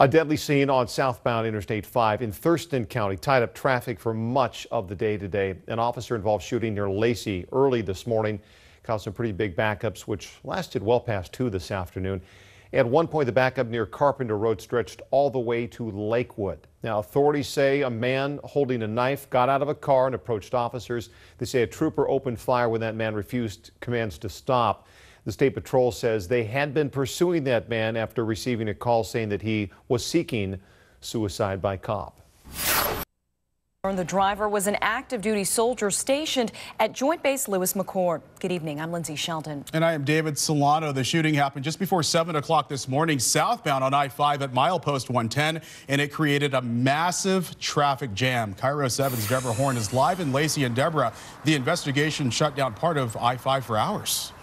A deadly scene on southbound Interstate 5 in Thurston County tied up traffic for much of the day today. An officer-involved shooting near Lacey early this morning caused some pretty big backups, which lasted well past 2 this afternoon. At one point, the backup near Carpenter Road stretched all the way to Lakewood. Now, authorities say a man holding a knife got out of a car and approached officers. They say a trooper opened fire when that man refused commands to stop. The State Patrol says they had been pursuing that man after receiving a call saying that he was seeking suicide by cop. The driver was an active duty soldier stationed at Joint Base Lewis McChord. Good evening. I'm Lindsay Sheldon. And I am David Solano. The shooting happened just before 7 o'clock this morning southbound on I-5 at milepost 110, and it created a massive traffic jam. Cairo 7's Deborah Horn is live in Lacey. And Deborah, the investigation shut down part of I-5 for hours.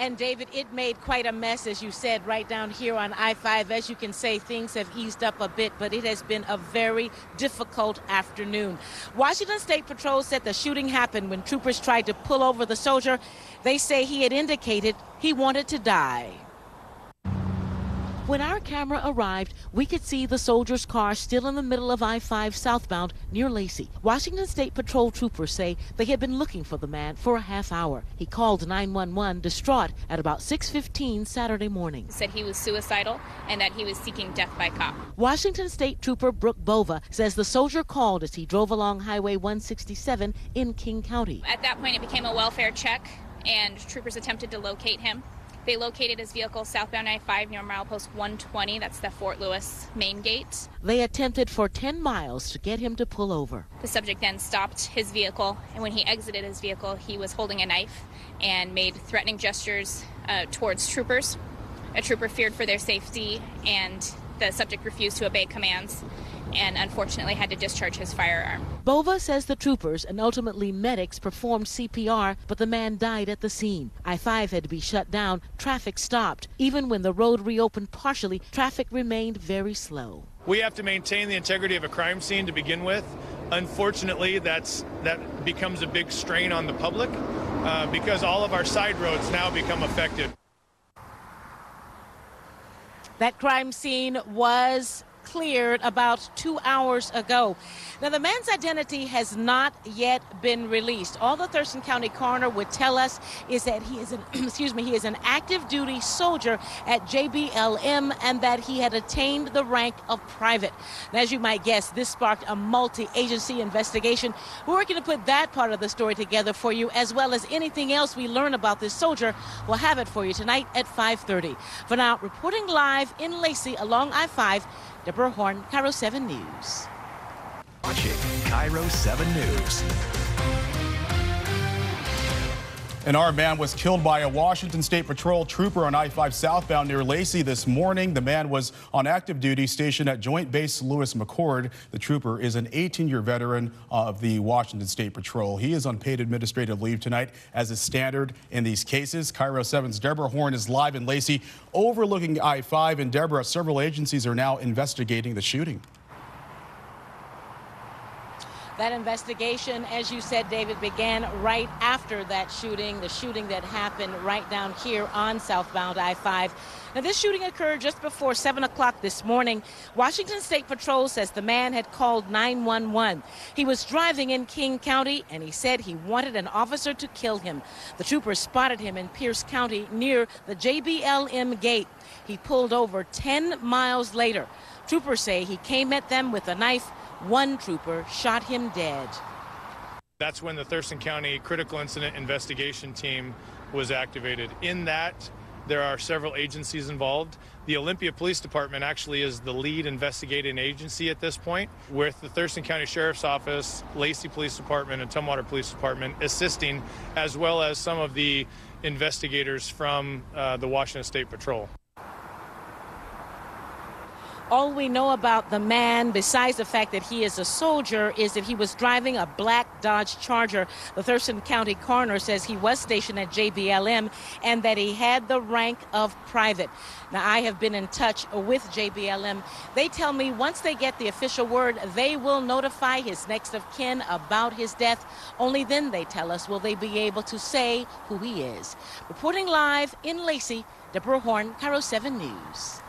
And David, it made quite a mess, as you said, right down here on I-5. As you can say, things have eased up a bit, but it has been a very difficult afternoon. Washington State Patrol said the shooting happened when troopers tried to pull over the soldier. They say he had indicated he wanted to die. When our camera arrived, we could see the soldier's car still in the middle of I-5 southbound near Lacey. Washington State Patrol troopers say they had been looking for the man for a half hour. He called 911 distraught at about 6:15 Saturday morning. He said he was suicidal and that he was seeking death by cop. Washington State Trooper Brooke Bova says the soldier called as he drove along Highway 167 in King County. At that point, it became a welfare check, and troopers attempted to locate him. They located his vehicle southbound I-5 near milepost 120. That's the Fort Lewis main gate. They attempted for 10 miles to get him to pull over. The subject then stopped his vehicle, and when he exited his vehicle, he was holding a knife and made threatening gestures towards troopers. A trooper feared for their safety, and the subject refused to obey commands and unfortunately had to discharge his firearm. Bova says the troopers and ultimately medics performed CPR, but the man died at the scene. I-5 had to be shut down. Traffic stopped. Even when the road reopened partially, traffic remained very slow. We have to maintain the integrity of a crime scene to begin with. Unfortunately, that becomes a big strain on the public because all of our side roads now become affected. That crime scene was cleared about 2 hours ago. Now, the man's identity has not yet been released. All the Thurston County coroner would tell us is that he is an he is an active duty soldier at JBLM and that he had attained the rank of private. And as you might guess, this sparked a multi-agency investigation. We're working to put that part of the story together for you, as well as anything else we learn about this soldier. We'll have it for you tonight at 5:30. For now, reporting live in Lacey along I-5, Deborah Horn, Cairo 7 News. Watching Cairo 7 News. An armed man was killed by a Washington State Patrol trooper on I-5 southbound near Lacey this morning. The man was on active duty stationed at Joint Base Lewis McChord. The trooper is an 18-year veteran of the Washington State Patrol. He is on paid administrative leave tonight, as is standard in these cases. Cairo 7's Deborah Horn is live in Lacey overlooking I-5. And Deborah, several agencies are now investigating the shooting. That investigation, as you said, David, began right after that shooting, the shooting that happened right down here on southbound I-5. Now, this shooting occurred just before 7 o'clock this morning. Washington State Patrol says the man had called 911. He was driving in King County, and he said he wanted an officer to kill him. The troopers spotted him in Pierce County near the JBLM gate. He pulled over 10 miles later. Troopers say he came at them with a knife. One trooper shot him dead. That's when the Thurston County Critical Incident Investigation Team was activated. In that, there are several agencies involved. The Olympia Police Department actually is the lead investigating agency at this point, with the Thurston County Sheriff's Office, Lacey Police Department, and Tumwater Police Department assisting, as well as some of the investigators from the Washington State Patrol. All we know about the man, besides the fact that he is a soldier, is that he was driving a black Dodge Charger. The Thurston County coroner says he was stationed at JBLM and that he had the rank of private. Now, I have been in touch with JBLM. They tell me once they get the official word, they will notify his next of kin about his death. Only then, they tell us, will they be able to say who he is. Reporting live in Lacey, Deborah Horn, Cairo 7 News.